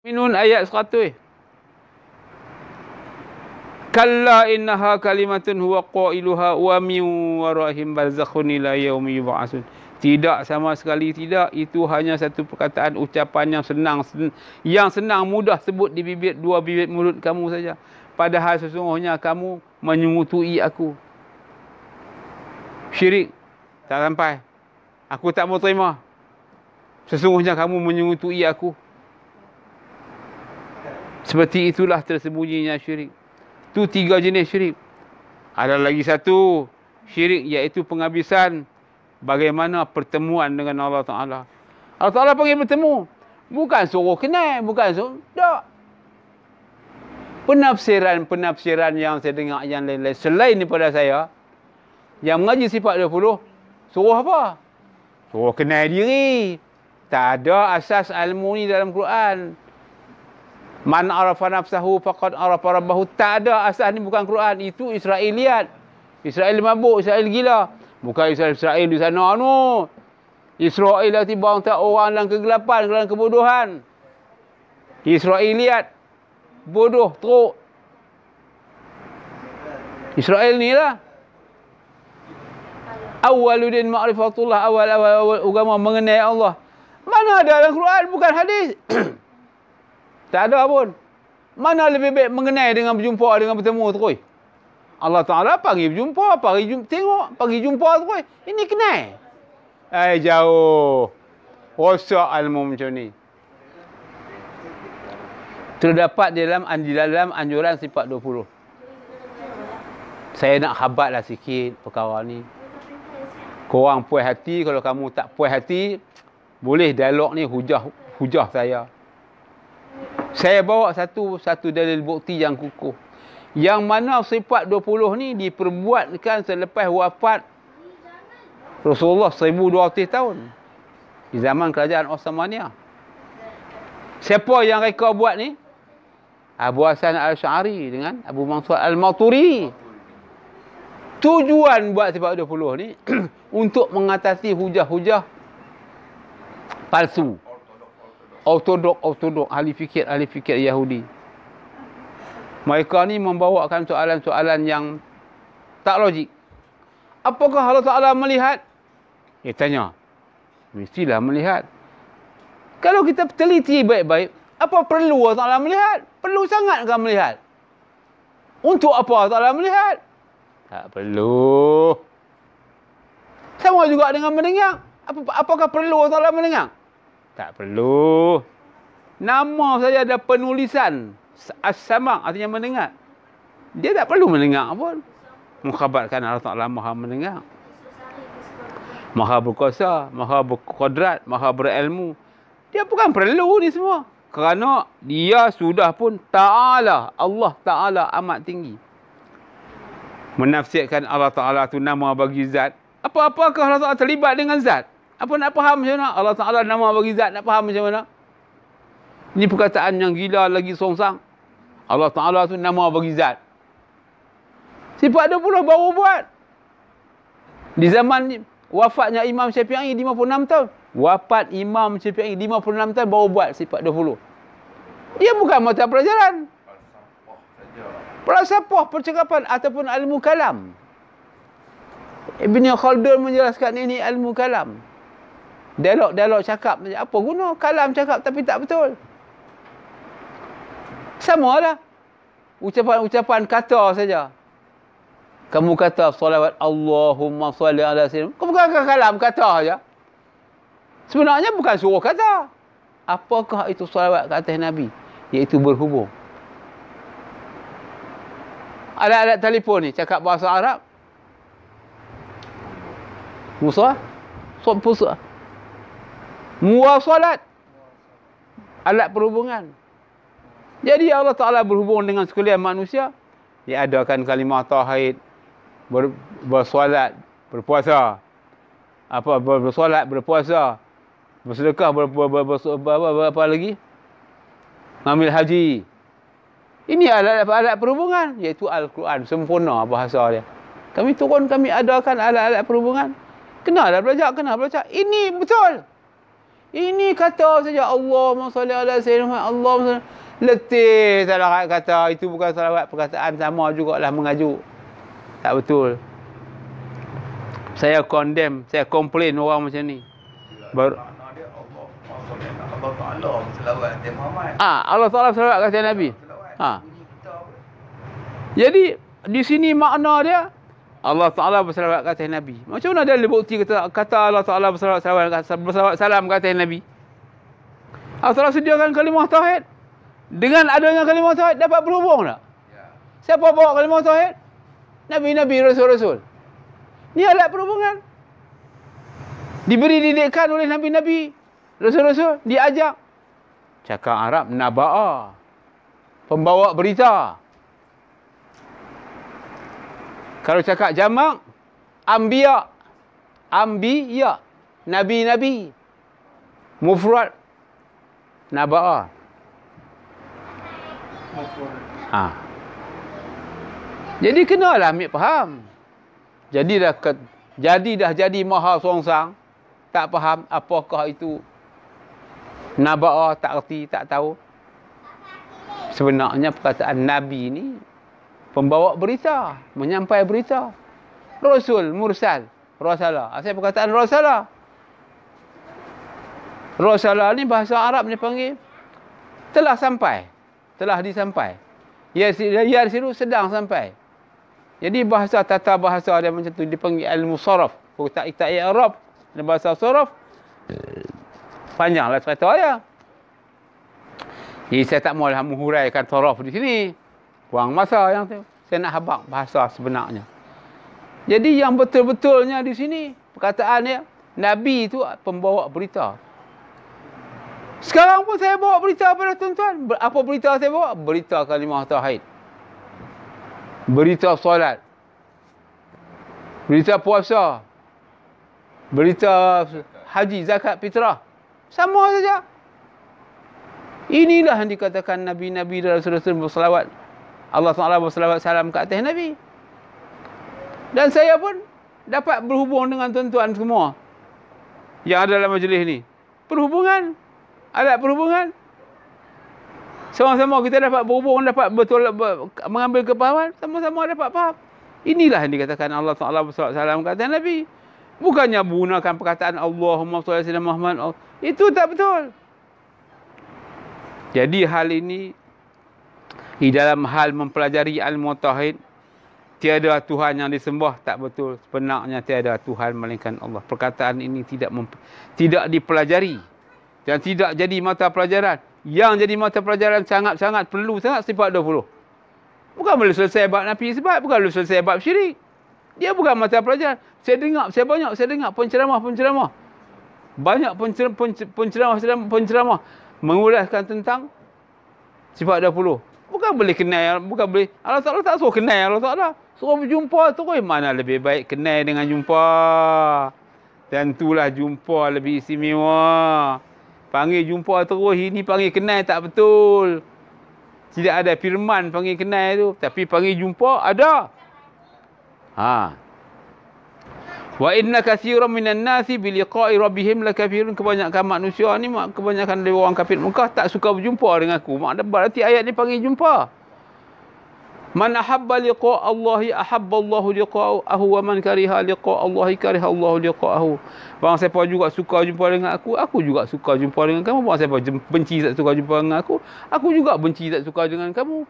Minun ayat 100. Kalla innaha kalimatun huwa qailuha wa min waraihim barzakhun ila yaumi yub'atsun. Tidak, sama sekali tidak. Itu hanya satu perkataan, ucapan yang senang mudah sebut di bibir, dua bibir mulut kamu saja. Padahal sesungguhnya kamu menyungutui aku. Syirik tak sampai. Aku tak mau terima. Sesungguhnya kamu menyungutui aku. Seperti itulah tersembunyinya syirik. Itu 3 jenis syirik. Ada lagi satu syirik, iaitu penghabisan bagaimana pertemuan dengan Allah Ta'ala. Allah Ta'ala panggil bertemu. Bukan suruh kenal, bukan suruh. Tak. Penafsiran yang saya dengar yang lain-lain selain daripada saya, yang mengaji sifat 20, suruh apa? Suruh kenal diri. Tak ada asas ilmu ni dalam Quran. Man arafa nafsahu faqad arafa rabbahu. Tak ada, asas ni bukan Quran. Itu Israeliat. Israel mabuk, Israel gila. Bukan Israel di sana no. Israel lah tiba orang dalam kegelapan, dalam kebodohan. Israeliat. Bodoh, teruk. Israel ni lah. Awaludin ma'rifatullah. Awal agama mengenai Allah. Mana ada dalam Quran, bukan hadis. Tak ada pun. Mana lebih baik mengenai dengan berjumpa, dengan bertemu terus. Allah Ta'ala panggil berjumpa, tengok, panggil jumpa terus. Ini kenal. Jauh. Rosak ilmu macam ni. Terdapat dalam anjuran sifat 20. Saya nak khabatlah sikit perkara ni. Korang puas hati, kalau kamu tak puas hati, boleh dialog ni hujah saya. Saya bawa satu dalil bukti yang kukuh. Yang mana sifat 20 ni diperbuatkan selepas wafat Rasulullah 1200 tahun. Di zaman kerajaan Osmaniyah. Siapa yang reka buat ni? Abu Hasan Al-Sy'ari dengan Abu Mansur Al-Maturidi. Tujuan buat sifat 20 ni untuk mengatasi hujah-hujah palsu. Ortodok, ahli fikir Yahudi. Mereka ni membawakan soalan-soalan yang tak logik. Apakah Allah Ta'ala melihat? Tanya. Mestilah melihat. Kalau kita teliti baik-baik, apa perlu Allah Ta'ala melihat? Perlu sangat kan melihat? Untuk apa Allah Ta'ala melihat? Tak perlu. Sama juga dengan mendengar. Apakah perlu Allah Ta'ala mendengar? Tak perlu. Nama saja ada penulisan. As-sama' artinya mendengar. Dia tak perlu mendengar pun. Mengkhabarkan Allah Ta'ala maha mendengar. Maha berkuasa, maha berkodrat, maha berilmu. Dia bukan perlu ni semua. Kerana dia sudah pun Ta'ala. Allah Ta'ala amat tinggi. Menafsirkan Allah Ta'ala tu nama bagi zat. Apakah Allah Ta'ala terlibat dengan zat? Apa nak faham macam mana? Allah Ta'ala nama bagi zat, nak faham macam mana? Ini perkataan yang gila lagi songsang. Allah Ta'ala tu nama bagi zat. Sifat 20 baru buat. Di zaman wafatnya Imam Syafi'i 56 tahun. Wafat Imam Syafi'i 56 tahun baru buat sifat 20. Dia bukan mata pelajaran. Falsafah percakapan ataupun ilmu kalam. Ibn Khaldun menjelaskan ini ilmu kalam. Dialog cakap. Apa guna kalam cakap tapi tak betul? Sama lah. Ucapan kata saja. Kamu kata salawat Allahumma salli ala sayyidina. Kau bukan kalam kata saja. Sebenarnya bukan suruh kata. Apakah itu salawat ke atas Nabi? Iaitu berhubung. Alat-alat telefon ni cakap bahasa Arab. Musa? Pusa. Muwasalat. Alat perhubungan. Jadi Allah Ta'ala berhubung dengan sekalian manusia. Dia adakan kalimah tauhid. Bersolat, berpuasa. Bersolat, berpuasa. Bersedekah, apa lagi? Ngambil haji. Ini alat-alat perhubungan. Iaitu Al-Quran. Sempurna bahasa dia. Kami turun, kami adakan alat-alat perhubungan. Kena belajar. Ini betul. Ini kata saja Allahumma salli ala sayyidina Muhammad. Allahumma salli. Letih salah kata. Itu bukan salawat, perkataan sama jugalah mengajuk. Tak betul. Saya condemn, saya komplain orang macam ni. Allah Ta'ala selawat kata Nabi. Jadi di sini makna dia Allah Ta'ala berselawat kata Nabi. Macam mana dia bukti kata Allah Ta'ala berselawat salam kata Nabi? Allah Ta'ala sediakan kalimah tauhid. Dengan adanya kalimah tauhid dapat berhubung tak? Siapa bawa kalimah tauhid? Nabi-nabi, rasul-rasul. Ni alat perhubungan. Diberi didikan oleh nabi-nabi, rasul-rasul, diajak. Cakap Arab, naba'a. Pembawa berita. Kalau cakap jamak, anbiya. Anbiya. Nabi-nabi. Mufrad. Naba'a. Jadi kenalah ambil faham. Jadi dah jadi maha songsang. Tak faham apakah itu naba'a, tak erti, tak tahu. Sebenarnya perkataan Nabi ni pembawa berita, menyampai berita. Rasul, mursal, rasalah. Asal perkataan rasalah. Rasalah ni bahasa Arab ni panggil telah sampai, telah disampai. Ya siru sedang sampai. Jadi bahasa tata bahasa dia macam tu dipanggil al-musarraf. Tak i'rab dalam bahasa saraf. Panjanglah cerita dia. Jadi saya tak maulah menghuraikan saraf di sini. Buang masa yang tu. Saya nak habaq bahasa sebenarnya. Jadi yang betul-betulnya di sini perkataan dia, Nabi itu pembawa berita. Sekarang pun saya bawa berita pada tuan-tuan. Apa berita saya bawa? Berita kalimah tauhid. Berita solat. Berita puasa. Berita haji, zakat, fitrah. Sama saja. Inilah yang dikatakan Nabi-Nabi dan Rasul-Rasul berselawat. Allah Ta'ala berselawat salam ke atas Nabi. Dan saya pun dapat berhubung dengan tuan-tuan semua yang ada dalam majlis ni. Perhubungan. Alat perhubungan. Sama-sama kita dapat berhubung, dapat betul mengambil kepahaman, sama-sama dapat faham. Inilah yang dikatakan Allah Ta'ala berselawat salam ke atas Nabi. Bukannya menggunakan perkataan Allahumma shalli ala Muhammad. Itu tak betul. Jadi hal ini di dalam hal mempelajari ilmu tauhid, tiada Tuhan yang disembah, tak betul. Sebenarnya tiada Tuhan melainkan Allah. Perkataan ini tidak dipelajari dan tidak jadi mata pelajaran. Yang jadi mata pelajaran sangat-sangat perlu sangat sifat 20. Bukan boleh selesai bab nafi sebab, bukan boleh selesai bab syirik. Dia bukan mata pelajaran. Saya dengar penceramah. Banyak penceramah mengulaskan tentang sifat 20. Bukan boleh kenal, bukan boleh. Allah Ta'ala tak suruh kenal Allah Ta'ala. Suruh berjumpa terus. Mana lebih baik kenal dengan jumpa. Tentulah jumpa lebih istimewa. Panggil jumpa terus, ini panggil kenal tak betul. Tidak ada firman panggil kenal tu. Tapi panggil jumpa ada. Wa inna katsiran minan nasi bi liqa'i rabbihim lakafirun. Kebanyakan manusia ni, kebanyakan dari orang kafir Mekah tak suka berjumpa dengan aku. Berarti ayat ni panggil jumpa. Man ahabba liqa' Allahi ahabba Allahu liqa'ahu wa man kariha liqa' Allahi kariha Allahu liqa'ahu. Barang siapa juga suka jumpa dengan aku juga suka jumpa dengan kamu. Barang siapa benci tak suka jumpa dengan aku juga benci tak suka dengan kamu.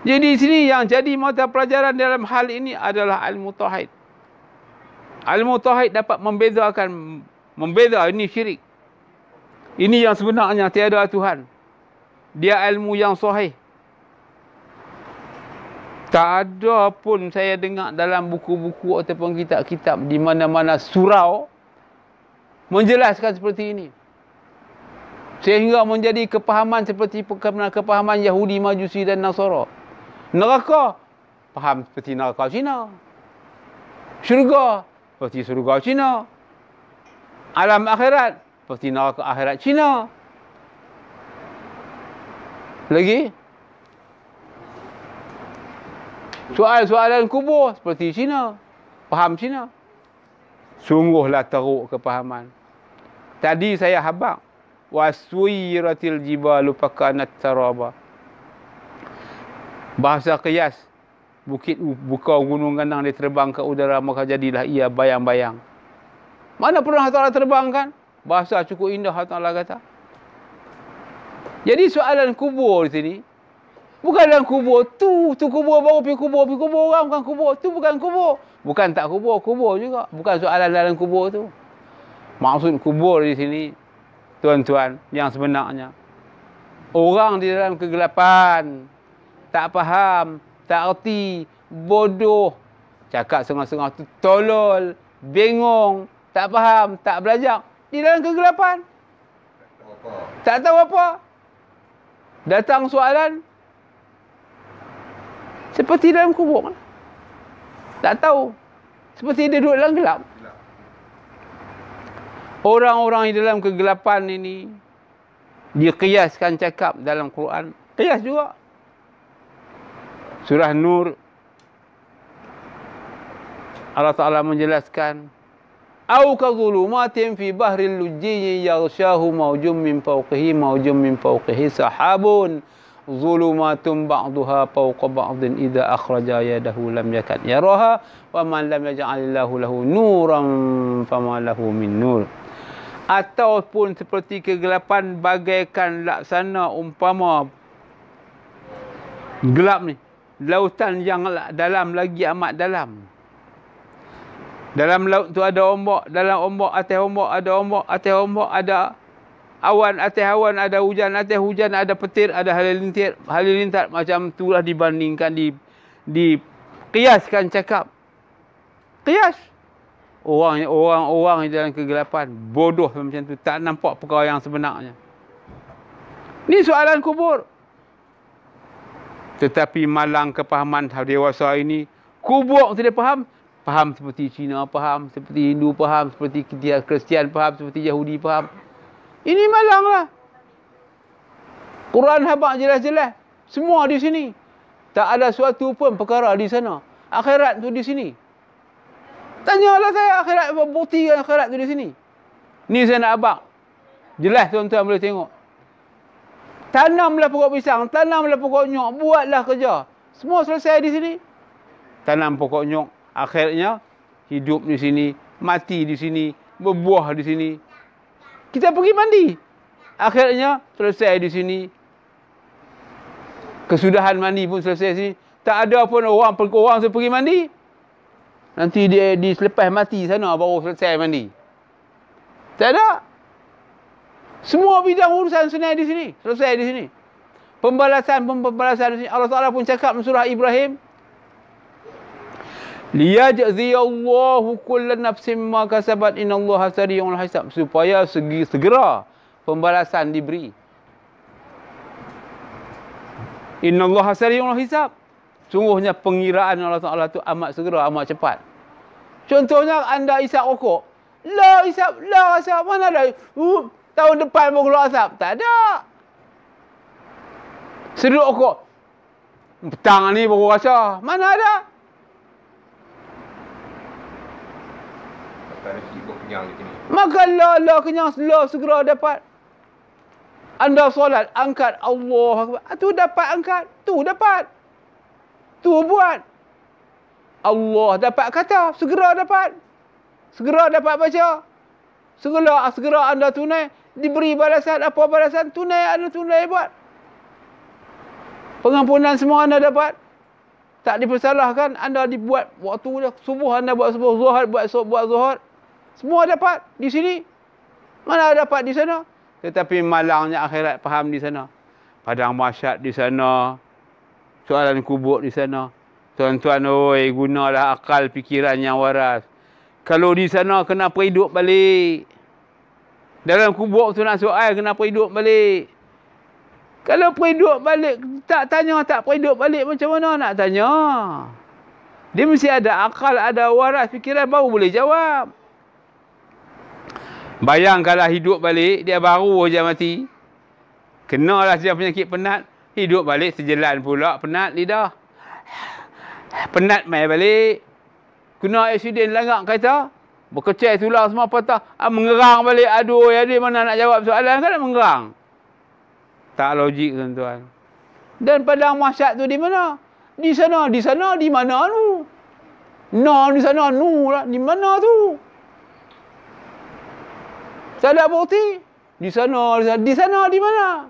Jadi di sini yang jadi mata pelajaran dalam hal ini adalah ilmu tauhid. Ilmu tauhid dapat membeza ini syirik. Ini yang sebenarnya tiada Tuhan. Dia ilmu yang sahih. Tak ada pun saya dengar dalam buku-buku ataupun kitab-kitab di mana-mana surau menjelaskan seperti ini. Sehingga menjadi kepahaman seperti kepahaman Yahudi, Majusi dan Nasara. Neraka, faham seperti neraka Cina. Syurga, seperti syurga Cina. Alam akhirat, seperti neraka akhirat Cina. Lagi? Soalan kubur seperti Cina. Faham Cina. Sungguhlah teruk kepahaman. Tadi saya habaq. Waswiratil jibalu fakanat taraba. Bahasa qiyas. Bukit buka gunung ganang dia terbang ke udara, maka jadilah ia bayang-bayang. Mana pernah Allah Ta'ala terbangkan? Bahasa cukup indah Allah Ta'ala kata. Jadi soalan kubur di sini, bukan dalam kubur tu kubur baru pergi kubur orang, bukan kubur tu, bukan kubur. Bukan tak kubur juga. Bukan soalan dalam kubur tu. Maksud kubur di sini, tuan-tuan, yang sebenarnya orang di dalam kegelapan, tak faham, tak erti, bodoh, cakap setengah-setengah tu tolol, bengong, tak faham, tak belajar, di dalam kegelapan. Tak tahu apa. Datang soalan seperti dalam kubur. Tak tahu. Seperti dia duduk dalam gelap. Orang-orang di dalam kegelapan ini diqiyaskan cakap dalam Quran. Qiyas juga. Surah Nur, Allah Ta'ala menjelaskan, au kadzulumatin fi bahril lujjiyyi yaghshahu mawjum min fawqihi sahabun zulumatun ba'daha fawqa ba'din idza akhraja yadahu lam yakad yaraha wa man lam yaj'alillahu lahu nuran fama lahu min nur. Ataupun seperti kegelapan bagaikan laksana umpama gelap ni, lautan yang dalam lagi amat dalam. Dalam laut tu ada ombak, dalam ombak, atas ombak ada ombak, atas ombak ada awan, atas awan ada hujan, atas hujan ada petir, ada halilintar. Macam itulah dibandingkan, dikiaskan cakap. Kias. Orang dalam kegelapan bodoh macam tu, tak nampak perkara yang sebenarnya. Ni soalan kubur. Tetapi malang kepahaman dewasa ini, kubur tidak faham. Faham seperti Cina faham, seperti Hindu faham, seperti Kristian faham, seperti Yahudi faham. Ini malanglah. Quran habaq jelas-jelas. Semua di sini. Tak ada suatu pun perkara di sana. Akhirat tu di sini. Tanyalah saya akhirat, buktikan akhirat tu di sini. Ni saya nak habaq. Jelas tuan-tuan boleh tengok. Tanamlah pokok pisang, tanamlah pokok nyok, buatlah kerja. Semua selesai di sini. Tanam pokok nyok, akhirnya hidup di sini, mati di sini, berbuah di sini. Kita pergi mandi, akhirnya selesai di sini. Kesudahan mandi pun selesai di sini. Tak ada pun orang pergi mandi. Nanti dia selepas mati sana baru selesai mandi. Tak ada. Semua bidang urusan senai di sini, selesai di sini. Pembalasan di sini. Allah Ta'ala pun cakap dalam surah Ibrahim, liyajziyallahu kullu nafsin ma kasabat innallaha sari'ul hisab, supaya segera pembalasan diberi. Innallaha sari'ul hisab, sungguhnya pengiraan Allah Ta'ala tu amat segera, amat cepat. Contohnya anda isap rokok, isap, mana ada tahun depan baru keluar asap. Tak ada. Sedut rokok, petang ni baru rasa. Mana ada. Maka la kenyang, segera dapat. Anda solat, angkat Allah Akbar. Tu dapat angkat. Tu dapat. Tu buat. Allah dapat kata, segera dapat. Segera dapat baca. Segera anda tunai, diberi balasan. Apa balasan? Tunai, anda tunai buat. Pengampunan semua anda dapat. Tak dipersalahkan, anda dibuat waktu subuh, anda buat subuh, zuhur buat zuhur. Semua dapat di sini. Mana dapat di sana? Tetapi malangnya akhirat faham di sana. Padang mahsyar di sana. Soalan kubur di sana. Tuan-tuan, oi, gunalah akal fikiran yang waras. Kalau di sana, kenapa hidup balik? Dalam kubur tu nak soal, kenapa hidup balik? Kalau hidup balik, tak hidup balik, macam mana nak tanya? Dia mesti ada akal, ada waras fikiran, baru boleh jawab. Bayangkanlah hidup balik, dia baru saja mati. Kenalah dia penyakit penat, hidup balik sejelan pula, penat lidah. Penat mai balik. Kena aksiden langgar kereta, Berkecai tulang semua patah. Mengerang balik. Aduh, adik mana nak jawab soalan kan nak mengerang. Tak logik tuan-tuan. Dan padang mahsyar tu di mana? Di sana, di mana tu? Di sana, lah. Di mana tu? Tak ada bukti. Di sana, di mana?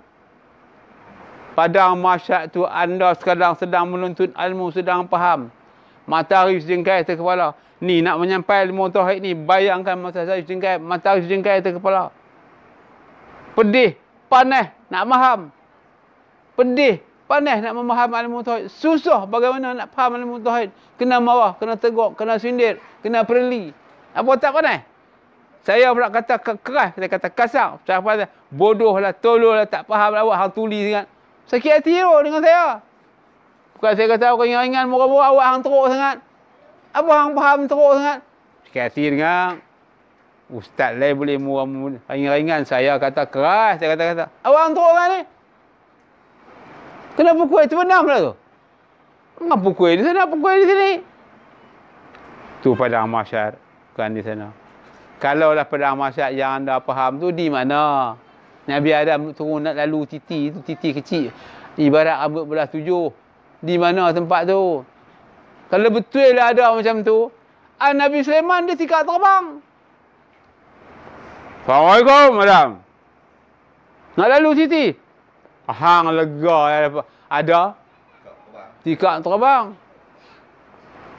Padang mahsyar tu anda sekarang sedang menuntut ilmu, sedang faham. Matahari sejengkai atas kepala. Ni nak menyampai ilmu tauhid ni, bayangkan matahari sejengkai atas kepala. Pedih, panas nak faham. Pedih, panas nak memaham ilmu tauhid. Susah bagaimana nak faham ilmu tauhid. Kena marah, kena tegur, kena sindir, kena perli. Apa tak panas? Saya pula kata keras, saya kata kasar. Saya kata bodoh lah, tolol lah, tak faham lah awak hang tuli sangat. Sakit hati dengan saya. Bukan saya kata awak ringan-ringan, murah-murah awak hang teruk sangat. Apa hang faham teruk sangat? Sakit hati dengan ustaz lain boleh murah-murah, ringan-ringan. Saya kata keras, saya kata awak hang teruk sangat ni. Kena pukul, itu benar pula tu. Kenapa pukul di sana, pukul di sini? Tu padang mahsyar, bukan di sana. Kalaulah padang mahsyar yang anda faham tu di mana? Nabi Adam turun nak lalu titi, tu titi kecil. Ibarat rambut belah 7. Di mana tempat tu? Kalau betul lah ada macam tu, Nabi Sulaiman dia tikak terbang. Assalamualaikum, madam. Nak lalu titi? Hang lega ada tikak terbang.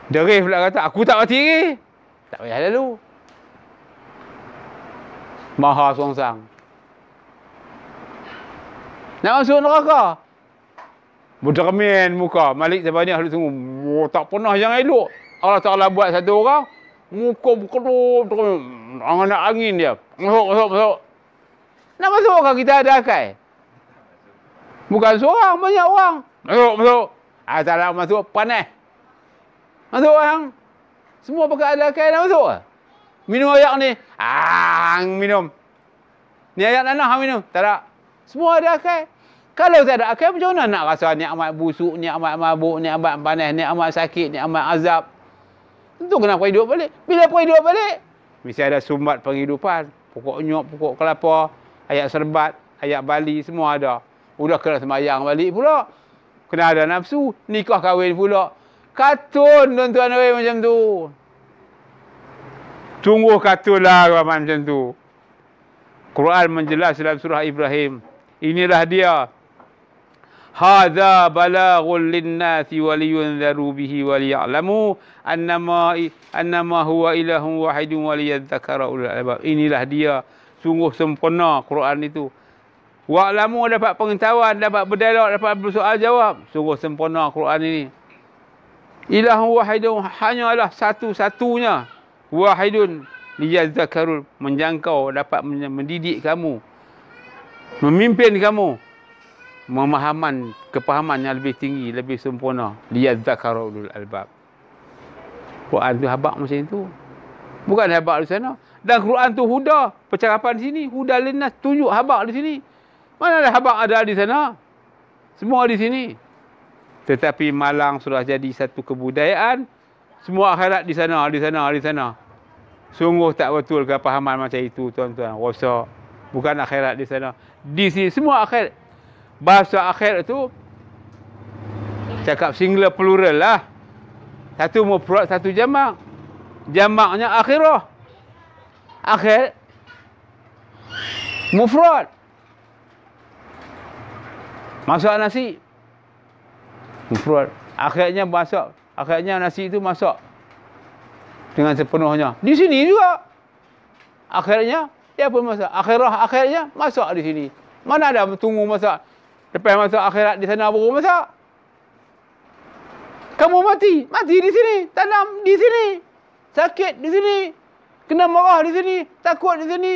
Derif pula kata, aku tak mati lagi. Tak payah lalu. Maha songsang. Nak masuk neraka. Berdermin muka. Malik Zabani ahli tunggu. Oh, tak pernah yang elok. Allah Ta'ala buat satu orang. Muka berkedut. Angan nak angin dia. Masuk. Nak masuk kan kita ada akal? Bukan seorang, banyak orang. Masuk. Tak nak masuk, panas. Masuk orang. Semua pakai ada akal nak masuk. Minum ayak ni. Minum. Ni ayak nanah minum. Tak ada. Semua ada akal. Kalau tak ada akal, macam mana nak rasa nikmat busuk, nikmat mabuk, nikmat panas, nikmat sakit, nikmat azab. Tentu kena hidup balik. Bila hidup balik, mesti ada sumbat penghidupan. Pokok nyok, pokok kelapa, ayak serbat, ayak bali, semua ada. Udah kena sembahyang balik pula. Kena ada nafsu, nikah kahwin pula. Katun tuan-tuan macam tu. Sungguh katullah macam tu. Quran menjelas dalam surah Ibrahim. Inilah dia. Hadza balaghul linnasi waliyunzaru bihi waliya'lamu annama huwa ilahun wahidun waliyadzakkara ulul albab. Inilah dia. Sungguh sempurna Quran itu. Wa'lamu dapat pengetahuan, dapat berdialog, dapat bersoal jawab. Sungguh sempurna Quran ini. Ilahun wahidun, hanyalah satu-satunya. Wahidun liyadzakkarul, menjangkau, dapat mendidik kamu, memimpin kamu, memahaman, kepahaman yang lebih tinggi, lebih sempurna. Liyadzakkarul albab. Quran tu habaq macam itu. Bukan habaq di sana. Dan Quran tu huda, percakapan di sini, huda linnas, tunjuk habaq di sini. Mana ada habaq ada di sana? Semua di sini. Tetapi malang sudah jadi satu kebudayaan. Semua akhirat di sana. Sungguh tak betul kepahaman macam itu, tuan-tuan. Rosak. Bukan akhirat di sana. Di sini semua akhirat. Bahasa akhirat tu cakap singular plural lah. Satu mufrad, satu jamak. Jamaknya akhirah. Akhir mufrad. Masak nasi. Mufrad. Akhirnya masak. Akhirnya nasi itu masak dengan sepenuhnya. Di sini juga. Akhirnya, dia pun masak. Akhirnya, masak di sini. Mana ada tunggu masak. Lepas masak akhirat di sana baru masak. Kamu mati di sini. Tanam di sini. Sakit di sini. Kena marah di sini. Takut di sini.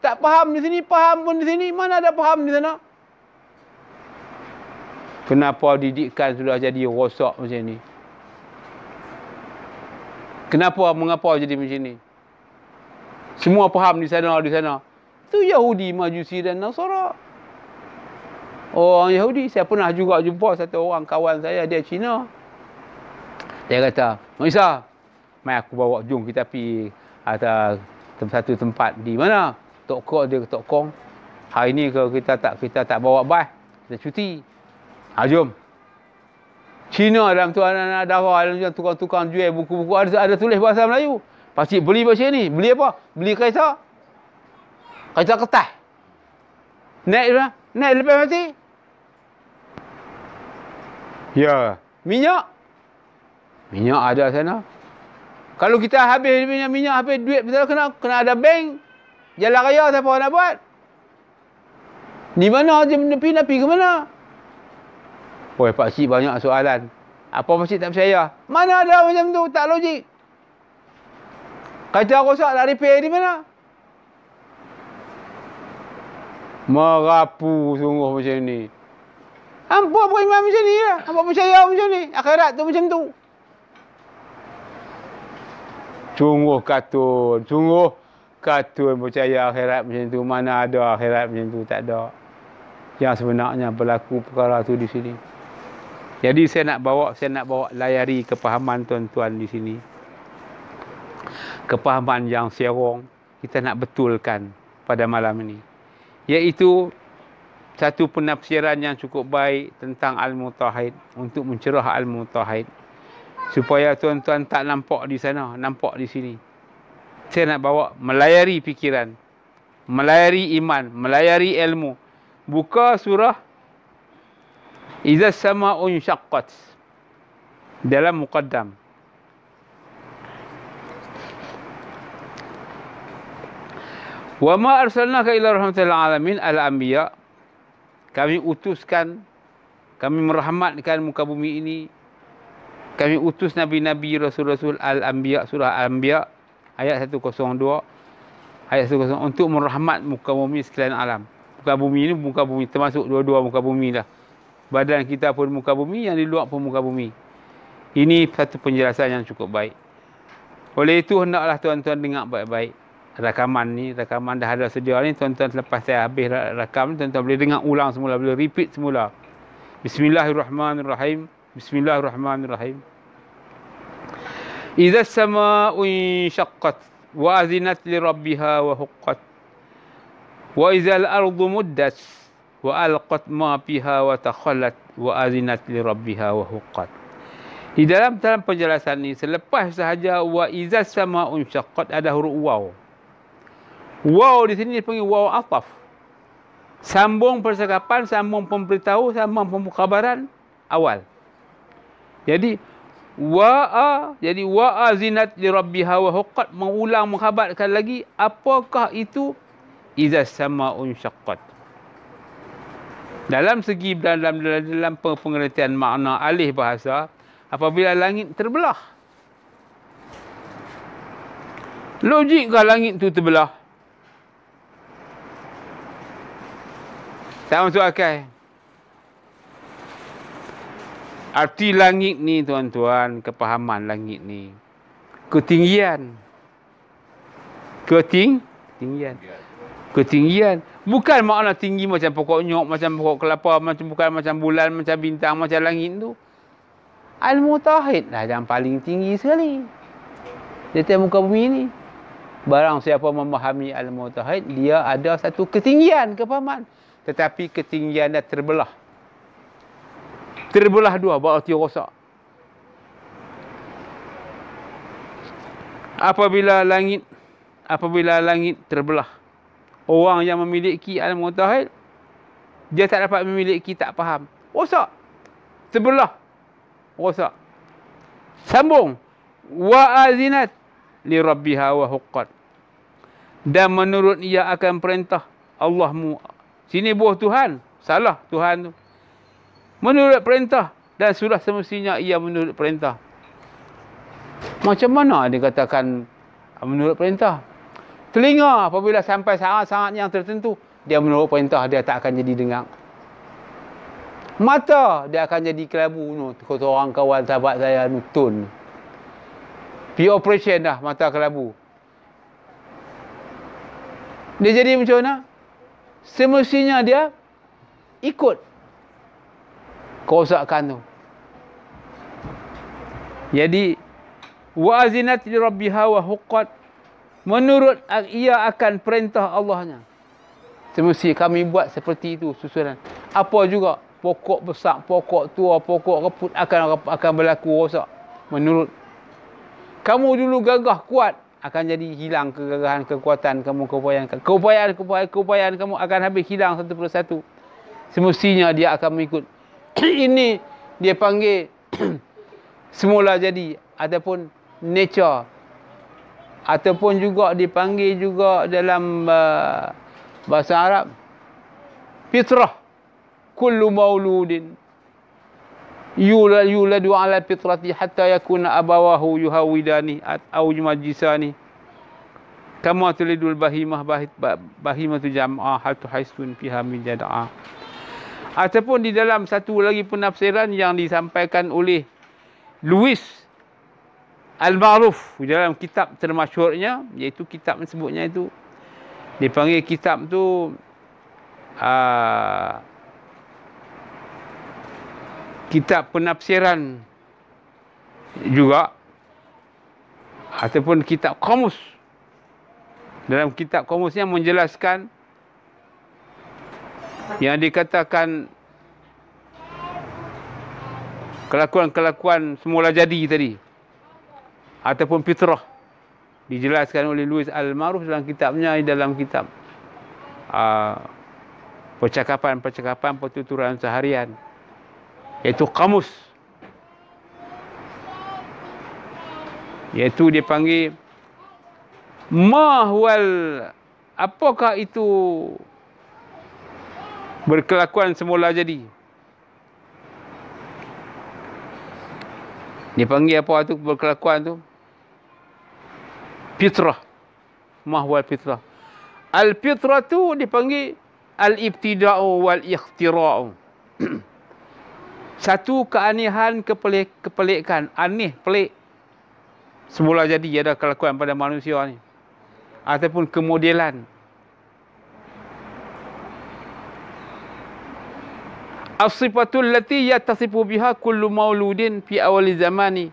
Tak faham di sini. Faham pun di sini. Mana ada faham di sana. Kenapa didikan sudah jadi rosak macam ni? Mengapa jadi macam ni? Semua faham di sana. Itu Yahudi, Majusi dan Nasara. Orang Yahudi, saya pernah juga jumpa satu orang kawan saya, dia Cina. Dia kata, Maisa, mai aku bawa jom kita pergi atau satu tempat di mana Tok Kong dia Tok Kong, hari ni kalau kita tak bawa bas, kita cuti. Jom. Cina dalam tu anak-anak darah, dalam tukang-tukang jual buku-buku ada tulis bahasa Melayu. Pakcik beli macam ni. Beli apa? Beli kereta. Kereta kertas. Naik lepas mati. Ya. Minyak ada sana. Kalau kita habis minyak habis duit, betul kena ada bank. Jalan raya siapa nak buat? Di mana dia pergi ke mana? Oh, pakcik banyak soalan. Apa pakcik tak percaya? Mana ada macam tu? Tak logik. Kereta rosak nak repair di mana? Merapu sungguh macam ni. Hampa beriman macam ni lah. Hampa percaya macam ni. Akhirat tu macam tu. Sungguh katun percaya akhirat macam tu. Mana ada akhirat macam tu? Tak ada. Yang sebenarnya berlaku perkara tu di sini. Jadi saya nak bawa layari kepahaman tuan-tuan di sini. Kepahaman yang serong kita nak betulkan pada malam ini. Iaitu satu penafsiran yang cukup baik tentang Al-Mutahid untuk mencerah Al-Mutahid. Supaya tuan-tuan tak nampak di sana, nampak di sini. Saya nak bawa melayari fikiran, melayari iman, melayari ilmu. Buka surah Iza sama'un syaqqat dalam muqaddam. Wa ma arsalnaka illa rahmatan lil alamin al-anbiya. Kami utuskan, kami merahmatkan muka bumi ini. Kami utus nabi-nabi, rasul-rasul, al-anbiya, surah al-anbiya ayat 102. Ayat 102 untuk merahmat muka bumi sekalian alam. Muka bumi ini muka bumi termasuk dua-dua muka bumi lah. Badan kita pun muka bumi, yang di luar pun muka bumi. Ini satu penjelasan yang cukup baik. Oleh itu hendaklah tuan-tuan dengar baik-baik. Rakaman dah ada sedia ni. Tuan-tuan selepas saya habis rakam, tuan-tuan boleh dengar ulang semula, boleh repeat semula. Bismillahirrahmanirrahim. Bismillahirrahmanirrahim. Idza as-samaa'u inshaqqat wa azinat li rabbiha wa huqqat. Wa idza al-ardu muddat wa alqat ma fiha wa takhallat wa azinat li rabbiha wa huqqat. Di dalam penjelasan ni, selepas sahaja wa idza as-samaa'u inshaqqat ada huruf waw. Waw di sini dipanggil waw ataf. Sambung percakapan, sambung pemberitahu, sambung pemukhabaran awal. Jadi wa azinat li rabbiha wa huqqat, mengulang mengkhabarkan lagi apakah itu idza as-samaa'u inshaqqat. Dalam segi dalam pengertian makna alih bahasa, apabila langit terbelah. Logikkah langit tu terbelah? Tak masuk akal. Arti langit ni tuan-tuan, kepahaman langit ni, ketinggian. Ketinggian. Bukan makna tinggi macam pokok nyok, macam pokok kelapa, bukan macam bulan, macam bintang, macam langit tu. Al-Mutahid lah yang paling tinggi sekali di atas muka bumi ni. Barang siapa memahami Al-Mutahid, dia ada satu ketinggian kepahaman. Tetapi ketinggian dah terbelah. Terbelah dua, berarti rosak. Apabila langit terbelah, orang yang memiliki Al-Mutahid, dia tak dapat memiliki, tak faham. Rosak. Terbelah. Rosak. Sambung. Wa azinat li rabbiha wa huqqat. Dan menurut ia akan perintah Allahmu. Sini buah Tuhan. Salah Tuhan tu. Menurut perintah. Dan sudah semestinya ia menurut perintah. Macam mana dia katakan menurut perintah? Telinga apabila sampai saat-saat yang tertentu, dia menurut perintah, dia tak akan jadi dengar. Mata, dia akan jadi kelabu. Kata orang kawan sahabat saya, tun. Pergi operation dah, mata kelabu. Dia jadi macam mana? Semestinya dia ikut kerosakan tu. Jadi wa azinat li rabbiha wa huqqat, menurut ia akan perintah Allahnya. Semesti kami buat seperti itu susunan. Apa juga pokok besar, pokok tua, pokok reput akan berlaku rosak. Menurut kamu dulu gagah kuat, akan jadi hilang kegagahan, kekuatan kamu, keupayaan kamu akan habis hilang satu persatu. Semestinya dia akan mengikut. Ini dia panggil semula jadi ataupun nature, ataupun juga dipanggil juga dalam bahasa Arab fitrah. Kullu mauludin yuladu ala fitrati hatta yakuna abawahu yuhawidani atau yumajjisani kama tulidul bahimatu jam'ah hal tuhaisun fiha min jada'ah. Ataupun di dalam satu lagi penafsiran yang disampaikan oleh Louis Al-Ma'ruf dalam kitab termasyhurnya, iaitu kitab sebutnya itu dipanggil kitab tu kitab penafsiran juga, ataupun kitab kamus. Dalam kitab kamusnya menjelaskan yang dikatakan kelakuan-kelakuan semula jadi tadi ataupun fitrah, dijelaskan oleh Louis Al-Ma'ruf dalam kitabnya, dalam kitab percakapan-percakapan pertuturan seharian, iaitu kamus, iaitu dipanggil mahwal, apakah itu berkelakuan semula jadi. Dipanggil apa tu berkelakuan tu? Fitrah. Mahwal fitrah. Al-fitrah tu dipanggil al-ibtida'u wal-ikhtira'u. Satu keanehan, kepelikan. Aneh, pelik. Semula jadi ada kelakuan pada manusia ni. Ataupun kemodelan. As-sifatul lati yattasifu biha kullu mauludin fi awali zamani.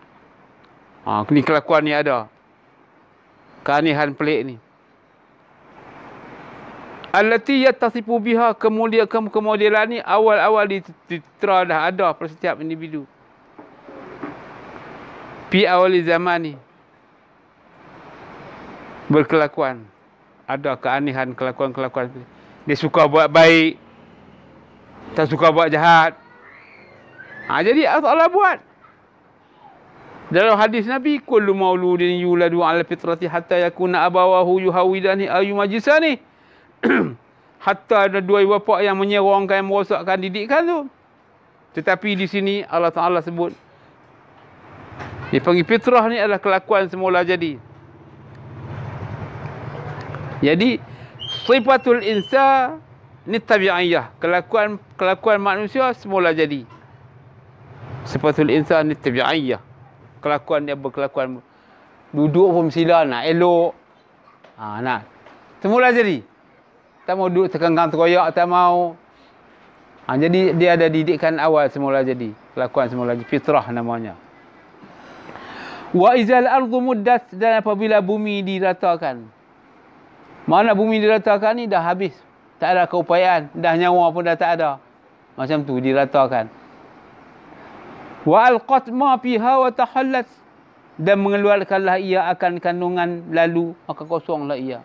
Ni kelakuan ni ada. Keanehan pelik ni. Allati yattasifu biha, kemodelan ni awal-awal ditera dah ada pada setiap individu. Fi awali zamani. Berkelakuan. Ada keanehan kelakuan-kelakuan. Dia suka buat baik, tak suka buat jahat. Jadi Allah buat. Dalam hadis Nabi, kullu mauludin yuladu ala fitrati hatta yakuna abawahu yuhawidani aw yumajjisani. Hatta ada dua ibu bapa yang menyerongkan, merosakkan didikan tu. Tetapi di sini Allah Ta'ala sebut, dia panggil fitrah ni adalah kelakuan semula jadi. Jadi sifatul insa ni tabi'iyah, kelakuan manusia semula jadi. Sifatul insan ni tabi'iyah, kelakuan dia berkelakuan duduk pun sila nak elok, nak semula jadi. Tak mau duduk terkengkang terkoyak, tak mau. Jadi dia ada didikan awal semula jadi, kelakuan semula jadi, fitrah namanya. Wa izal ardu muddat, dan apabila bumi diratakan. Mana bumi diratakan ni dah habis. Tak ada keupayaan, dah nyawa pun dah tak ada. Macam tu diratakan. Wa alqat ma fiha wa tahallat, dan mengeluarkanlah ia akan kandungan lalu, maka kosonglah ia.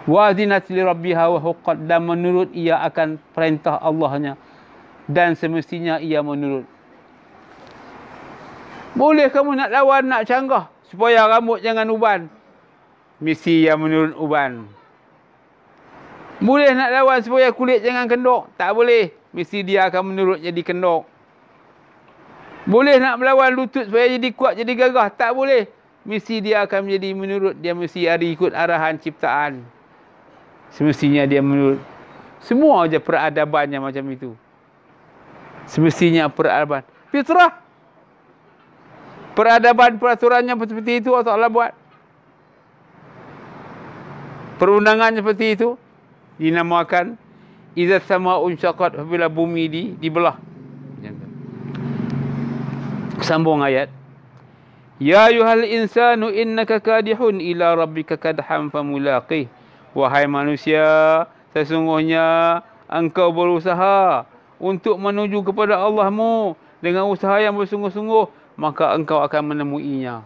Wa zinat li rabbiha wa huqqat, dan menurut ia akan perintah Allahnya, dan semestinya ia menurut. Boleh kamu nak lawan, nak canggah supaya rambut jangan uban, mesti ia menurut uban. Boleh nak lawan supaya kulit jangan kendor, tak boleh, mesti dia akan menurut jadi kendor. Boleh nak melawan lutut supaya jadi kuat, jadi gagah, tak boleh, mesti dia akan menjadi menurut. Dia mesti ada ikut arahan ciptaan, semestinya dia menurut. Semua aja peradabannya macam itu. Semestinya peradaban fitrah, peradaban peraturannya seperti itu Allah buat. Perundangan seperti itu dinamakan idza sama'un syaqat, apabila bumi dibelah. Sambung ayat. Ya ayyuhal insanu innaka kadihun ila rabbika kadhan famulaqih. Wahai manusia, sesungguhnya engkau berusaha untuk menuju kepada Allahmu dengan usaha yang bersungguh-sungguh, maka engkau akan menemuinya.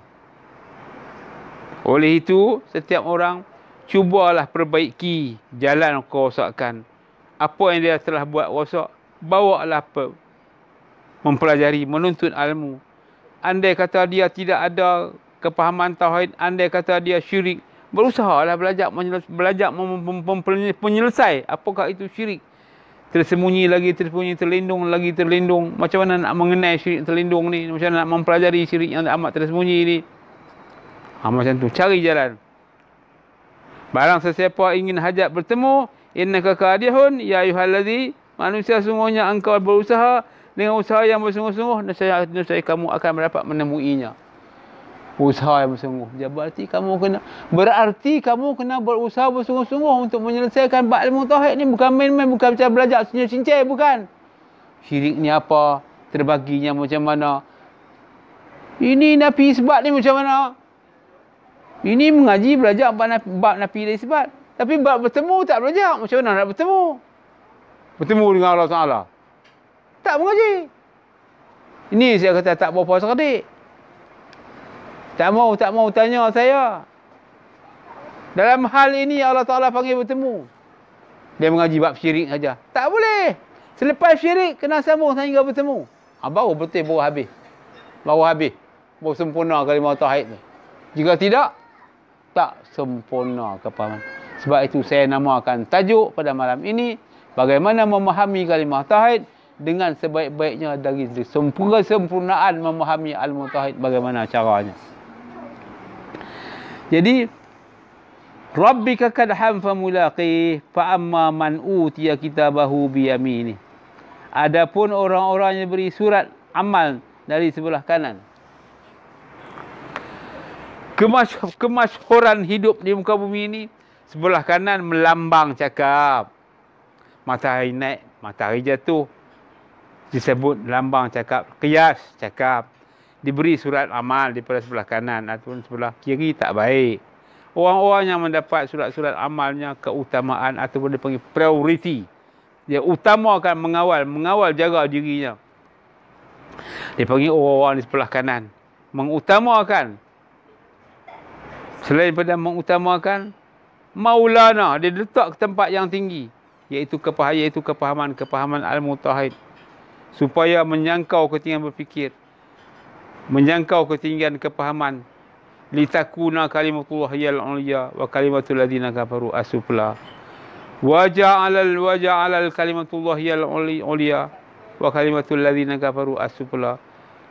Oleh itu, setiap orang cubalah perbaiki jalan kerosakan. Apa yang dia telah buat rosak, bawalah mempelajari, menuntut ilmu. Andai kata dia tidak ada kepahaman tauhid, andai kata dia syirik, berusahalah belajar menyelesai apakah itu syirik. Tersembunyi lagi tersembunyi, terlindung lagi terlindung. Macam mana nak mengenai syirik terlindung ni? Macam mana nak mempelajari syirik yang amat tersembunyi ni? Macam tu, cari jalan. Barang sesiapa ingin hajat bertemu, innaka kadihun ya ayyuhalladzi, manusia sungguhnya engkau berusaha dengan usaha yang bersungguh-sungguh, nescaya kamu akan dapat menemuinya. Usaha yang bersungguh. Berarti kamu kena berusaha bersungguh-sungguh untuk menyelesaikan bab ilmu tauhid ni. Bukan main-main, bukan macam belajar cincai, bukan. Syirik ni apa? Terbaginya macam mana? Ini nafi isbat ni macam mana? Ini mengaji belajar bab nafi dan isbat. Tapi bab bertemu tak belajar. Macam mana nak bertemu? Bertemu dengan Allah Ta'ala. Tak mengaji. Ini saya kata tak berapa cerdik. Tak mau tanya saya. Dalam hal ini Allah Ta'ala panggil bertemu. Dia mengaji bab syirik saja. Tak boleh. Selepas syirik, kena sambung sehingga bertemu. Baru betul, baru habis. Baru sempurna kalimah tauhid tu. Jika tidak, tak sempurna kepahaman. Sebab itu saya namakan tajuk pada malam ini, bagaimana memahami kalimah tauhid dengan sebaik-baiknya dari kesempurnaan memahami ilmu tauhid, bagaimana caranya. Jadi, Rabbika kadhan famulaqih fa amma man utiya kitabahu biyamini. Adapun orang-orang yang beri surat amal dari sebelah kanan. Kemasyhuran hidup di muka bumi ini, sebelah kanan melambang cakap. Matahari naik, matahari jatuh. Disebut lambang cakap. Qiyas cakap. Diberi surat amal daripada sebelah kanan ataupun sebelah kiri, tak baik. Orang-orang yang mendapat surat-surat amalnya keutamaan ataupun dipanggil priority. Dia utamakan mengawal jaga dirinya. Dipanggil orang-orang di sebelah kanan. Mengutamakan. Selain daripada mengutamakan, maulana, dia letak ke tempat yang tinggi. Iaitu kepahaman ilmu tauhid. Supaya menyangkau ketinggian berfikir. Menyangkau ketinggian kepahaman. Litakuna kalimatullah hiyal uliya wa kalimatul ladzina kafaru asufla. Wa ja'alal kalimatullah hiyal uliya wa kalimatul ladzina kafaru asufla.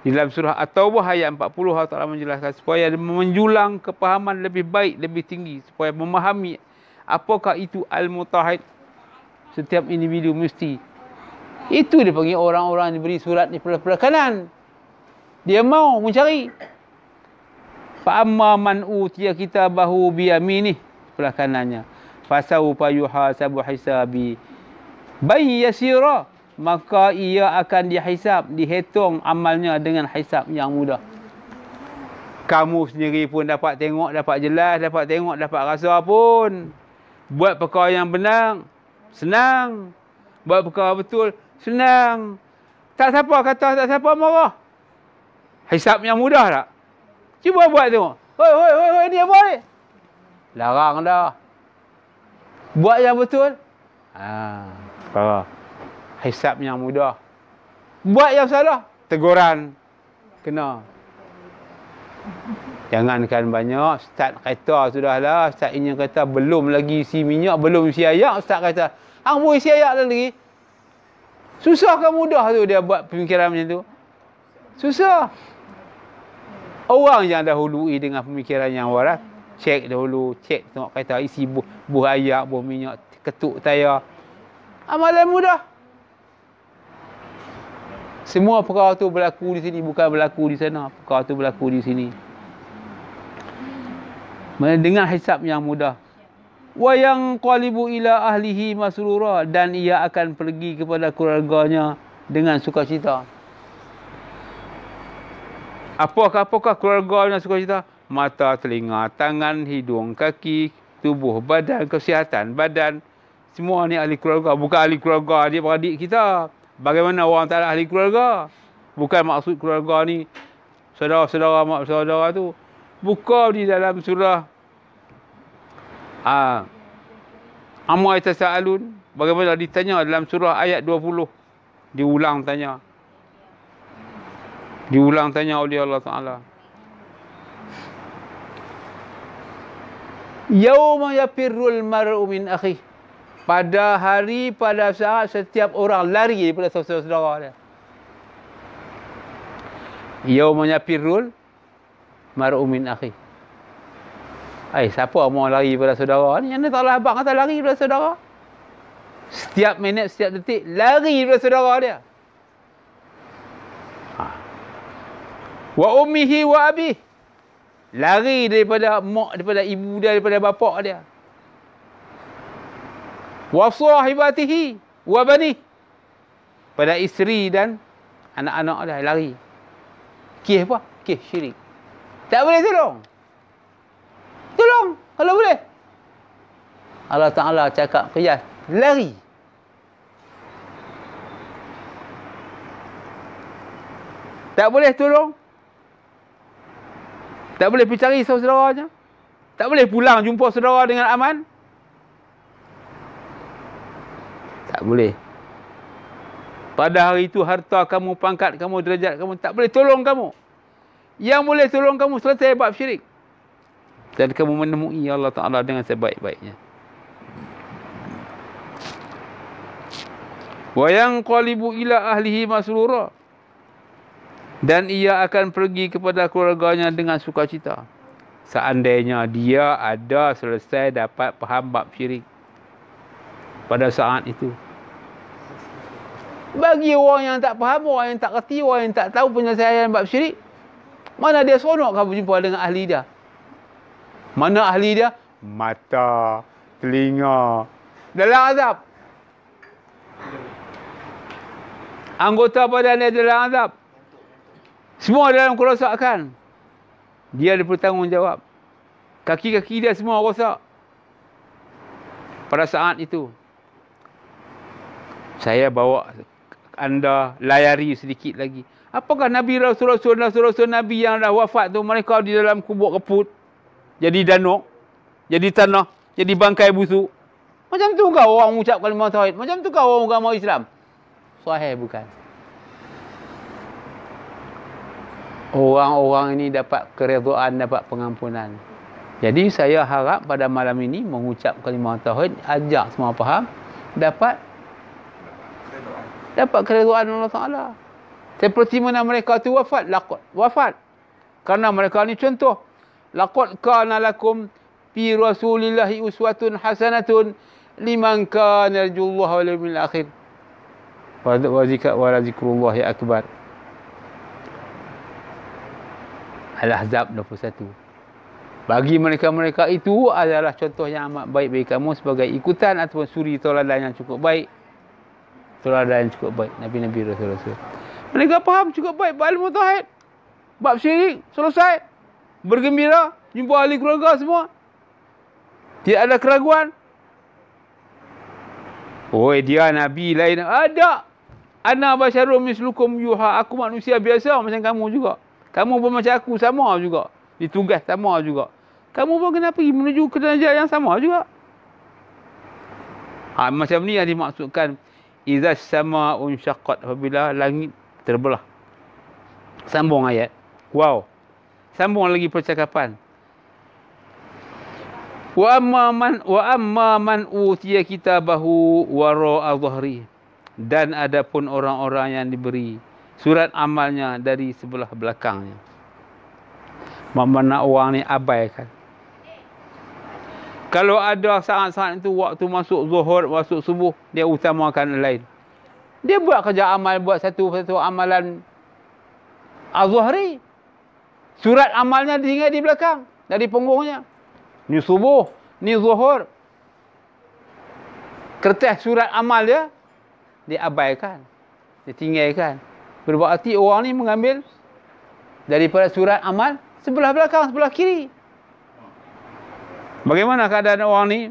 Di dalam surah At-Taubah ayat 40 Allah Ta'ala menjelaskan supaya menjulang kepahaman lebih baik, lebih tinggi. Supaya memahami apakah itu ilmu tauhid. Setiap individu mesti. Itu dia panggil orang-orang yang diberi surat di sebelah kanan. Dia mau mencari. Fa'amma man utiya kitabahu biyaminih, sebelah kanannya. Fasawfa yuhasabu hisabi bay yasira. Maka ia akan dihisab, dihitung amalnya dengan hisab yang mudah. Kamu sendiri pun dapat tengok, dapat jelas, dapat tengok, dapat rasa pun. Buat perkara yang benar, senang. Buat perkara betul, senang. Tak siapa kata, tak siapa marah. Hisab yang mudah tak? Cuba buat tengok. Hoi, ni apa ni? Larang dah. Buat yang betul. Parah. Hisab yang mudah. Buat yang salah, teguran. Kena. Jangankan banyak, Ustaz kata sudahlah. Ustaz ini kata belum lagi isi minyak, belum isi ayak. Ustaz kata, hang boleh isi ayak lagi. Susah ke mudah tu dia buat pemikiran macam tu? Susah. Orang yang dahului dengan pemikiran yang waras, cek dahulu, cek tengok kata isi buah ayak, buah minyak, ketuk tayar. Amalan mudah. Semua perkara tu berlaku di sini, bukan berlaku di sana. Perkara tu berlaku di sini. Dengan hisab yang mudah. Wa yanqalibu ila ahlihi masrura, dan ia akan pergi kepada keluarganya dengan sukacita. Apakah keluarganya sukacita? Mata, telinga, tangan, hidung, kaki, tubuh, badan, kesihatan, badan. Semua ni ahli keluarga. Bukan ahli keluarga dia beradik kita. Bagaimana orang tak ada ahli keluarga? Bukan maksud keluarga ni saudara-saudara, mak saudara tu. Buka di dalam surah Amma Yatasaalun. Bagaimana ditanya dalam surah ayat 20. Diulang tanya oleh Allah Ta'ala. Yauma yafirrul mar'u min akhi. Pada hari, pada saat setiap orang lari daripada saudara-saudara dia. Yauma yafirrul mar'u min akhi. Siapa mau lari daripada saudara ni? Yang taklah abang kata lari daripada saudara. Setiap minit, setiap detik lari daripada saudara dia. Wa ummihi wa abih. Lari daripada mak, daripada ibu dia, daripada bapa dia. Wa sahibatihi wa bani. Pada isteri dan anak-anak dia lari. Kes apa? Kes syirik. Tak boleh tolong. Tolong kalau boleh. Allah Ta'ala cakap qiyas, lari. Tak boleh tolong. Tak boleh pergi cari saudaranya. Tak boleh pulang jumpa saudara dengan aman. Tak boleh. Pada hari itu harta kamu, pangkat kamu, derajat kamu tak boleh tolong kamu. Yang boleh tolong kamu selesai bab syirik. Dan kamu menemui Allah Ta'ala dengan sebaik-baiknya. Wa yanqalibu ila ahlihi masrura. Dan ia akan pergi kepada keluarganya dengan sukacita. Seandainya dia ada selesai dapat faham bab syirik pada saat itu. Bagi orang yang tak faham, orang yang tak kerti, orang yang tak tahu penyelesaian bab syirik, mana dia seronok kamu jumpa dengan ahli dia? Mana ahli dia? Mata, telinga, dalam azab. Anggota badan dia dalam azab. Semua dalam kerosakan. Dia ada bertanggungjawab. Kaki-kaki dia semua rosak. Pada saat itu, saya bawa anda layari sedikit lagi. Apakah Nabi Rasul-Rasul Nabi yang dah wafat tu, mereka di dalam kubur keput, jadi danuk, jadi tanah, jadi bangkai busuk. Macam tu kau orang mengucap kalimah tauhid? Macam tu kau orang agama Islam? Sahih bukan? Orang-orang ini dapat keredaan, dapat pengampunan. Jadi saya harap pada malam ini mengucap kalimah tauhid, ajak semua faham, dapat keredaan Allah Ta'ala. Seperti mana mereka tu wafat, wafat. Karena mereka ni contoh. Laqad kana lakum fi Rasulillahi uswatun hasanatun liman kana yarjullaha wal yawmil akhir. Wa zikrullahi akbar. Al-Ahzab 21. Bagi mereka-mereka itu adalah contoh yang amat baik bagi kamu sebagai ikutan ataupun suri tauladan yang cukup baik. Tauladan yang cukup baik. Nabi-Nabi Rasul-Rasul. Mereka faham cukup baik bab ilmu tauhid. Bab syirik selesai. Bergembira. Jumpa ahli keluarga semua. Tidak ada keraguan. Oh, dia Nabi lain. Ada. Ana basyarum mislukum yuha. Aku manusia biasa macam kamu juga. Kamu pun macam aku, sama juga. Ditugas sama juga. Kamu pun kena pergi menuju ke derajat yang sama juga. Macam ni yang dimaksudkan. Iza sama'un syaqqat. Apabila langit terbelah. Sambung ayat. Wow. Sambung lagi percakapan. Wa amma man utiya kitabahu wara'a dhahri. Dan adapun orang-orang yang diberi surat amalnya dari sebelah belakangnya. Mana orang ni abaikan. Kalau ada saat-saat itu waktu masuk zuhur, masuk subuh, dia utamakan lain. Dia buat kerja amal, buat satu amalan az-zuhri. Surat amalnya ditinggal di belakang, dari punggungnya. Ni subuh, ni zuhur. Kertas surat amal dia diabaikan, ditinggalkan. Berarti orang ni mengambil daripada surat amal sebelah belakang, sebelah kiri. Bagaimana keadaan orang ni?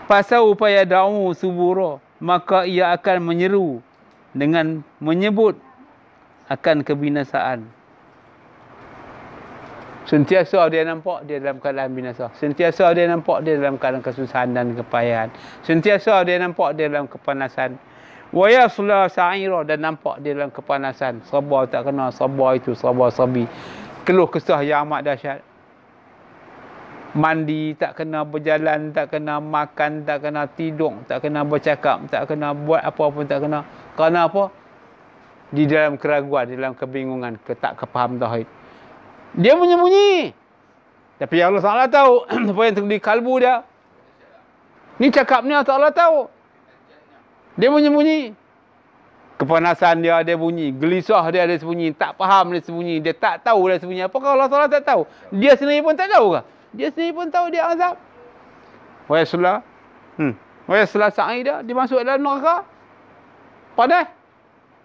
Pasau upaya da'u subura, maka ia akan menyeru dengan menyebut akan kebinasaan. Sentiasa dia nampak dia dalam keadaan binasa. Sentiasa dia nampak dia dalam keadaan kesusahan dan kepayahan. Sentiasa dia nampak dia dalam kepanasan. Wa yasla sa'ira, dan nampak dia dalam kepanasan. Sabar tak kena, sabar itu, sabar sabi. Keluh kesah yang amat dahsyat. Mandi tak kena, berjalan tak kena, makan tak kena, tidur tak kena, bercakap tak kena, buat apa pun tak kena. Kerana apa? Di dalam keraguan, di dalam kebingungan, tak kepaham tauhid. Dia menyembunyi. Tapi Allah Ta'ala tahu apa yang terjadi di kalbu dia. Ni cakapnya Allah tahu. Dia menyembunyi. Kepanasan dia bunyi. Gelisah dia sembunyi. Tak faham dia sembunyi. Dia tak tahu dia sembunyi. Apakah Allah Ta'ala tak tahu? Dia sendiri pun tak tahu kah? Dia sendiri pun tahu dia azab. Wa yasla sa'i dia. Dia masuk dalam neraka. Padah.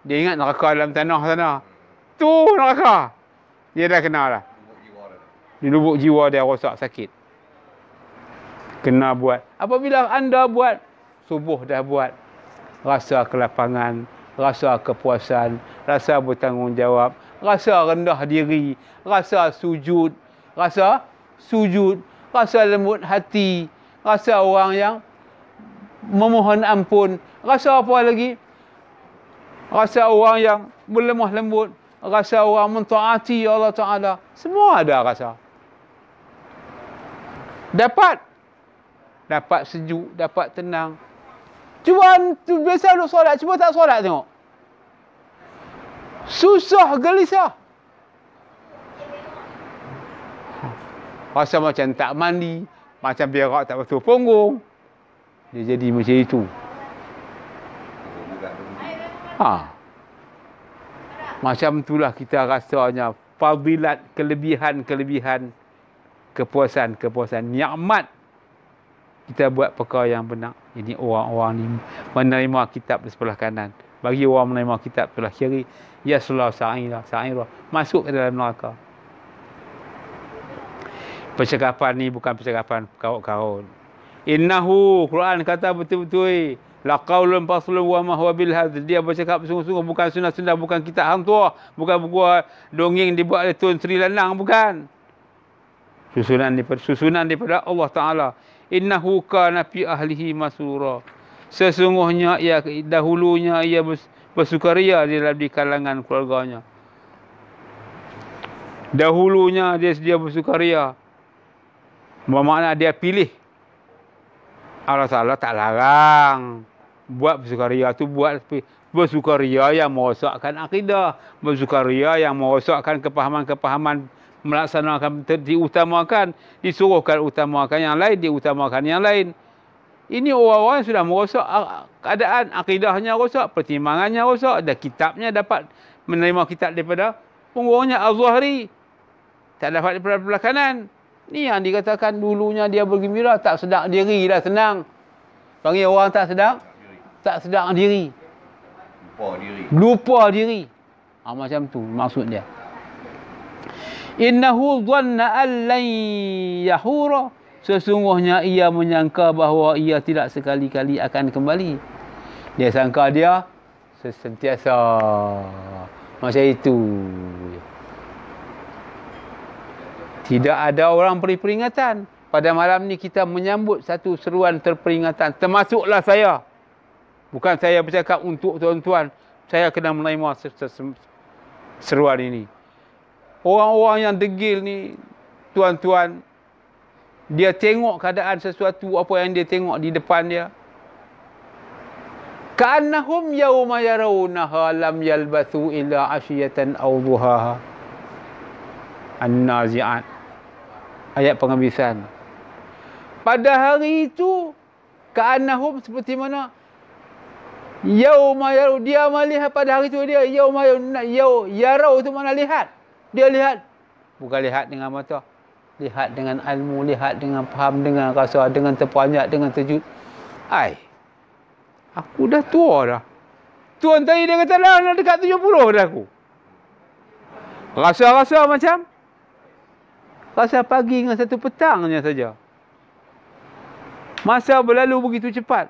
Dia ingat neraka dalam tanah sana. Tu neraka. Dia dah kenal lah. Di lubuk jiwa dia rosak, sakit. Kena buat. Apabila anda buat, subuh dah buat. Rasa kelapangan, rasa kepuasan, rasa bertanggungjawab, rasa rendah diri, rasa sujud, rasa lembut hati, rasa orang yang memohon ampun, rasa apa lagi? Rasa orang yang berlemah lembut, rasa orang mentaati Allah Ta'ala. Semua ada rasa. Dapat sejuk, dapat tenang. Cuba tu biasa duduk solat, cuba tak solat tengok. Susah, gelisah. Rasa macam tak mandi, macam berak tak betul punggung. Dia jadi macam itu. Macam itulah kita rasanya fadilat, kelebihan, kepuasan, nikmat kita buat perkara yang benar. Ini orang-orang ni menerima kitab di sebelah kanan. Bagi orang menerima kitab sebelah kiri, yasla sa'ira, masuk ke dalam neraka. Percakapan ni bukan percakapan karut-karut. Innahu, Quran kata betul-betul, la qaulun faslun wa ma huwa bil hadz. Dia bercakap sungguh-sungguh, bukan sunnah-sunnah, bukan kitab hang tua, bukan buku dongeng dibuat oleh Tun Sri Lanang, bukan. Susunan daripada Allah Taala. Innahu kana fi ahlihi masura. Sesungguhnya ia dahulunya ia bersukaria di kalangan keluarganya. Dahulunya dia bersukaria. Bermakna dia pilih. Allah Ta'ala tak larang. Buat bersukaria tu buat bersukaria yang merosakkan akidah. Bersukaria yang merosakkan kepahaman-kepahaman, melaksanakan, diutamakan. Disuruhkan utamakan yang lain, diutamakan yang lain. Ini orang-orang yang sudah merosak keadaan. Akidahnya rosak, pertimbangannya rosak. Dan kitabnya dapat menerima kitab daripada punggungnya Al-Zuhri. Tak dapat daripada belah kanan. Ni yang dikatakan dulunya dia bergembira, tak sedar diri dah senang. Panggil orang tak sedar diri. Lupa diri. Macam tu maksud dia. Innahu dhanna an lan yahura. Sesungguhnya ia menyangka bahawa ia tidak sekali-kali akan kembali. Dia sangka dia sentiasa macam itu. Tidak ada orang beri peringatan. Pada malam ni kita menyambut satu seruan terperingatan. Termasuklah saya. Bukan saya bercakap untuk tuan-tuan. Saya kena menerima seruan ini. Orang-orang yang degil ni, tuan-tuan, dia tengok keadaan sesuatu apa yang dia tengok di depan dia. Ka'annahum yawma yarawnaha lam yalbathu illa 'ashiyatan aw duhaha. An-Nazi'at. Ayat penghabisan. Pada hari itu, ka'annahum seperti mana? Yauma yarau, dia melihat pada hari itu dia yauma yarau itu mana lihat. Dia lihat, bukan lihat dengan mata. Lihat dengan ilmu, lihat dengan faham, dengan rasa, dengan terperanjat, dengan terkejut. Aku dah tua dah. Tuan tadi dia kata dah nak dekat 70 dah aku. Rasa-rasa macam rasa pagi dengan satu petangnya saja. Masa berlalu begitu cepat.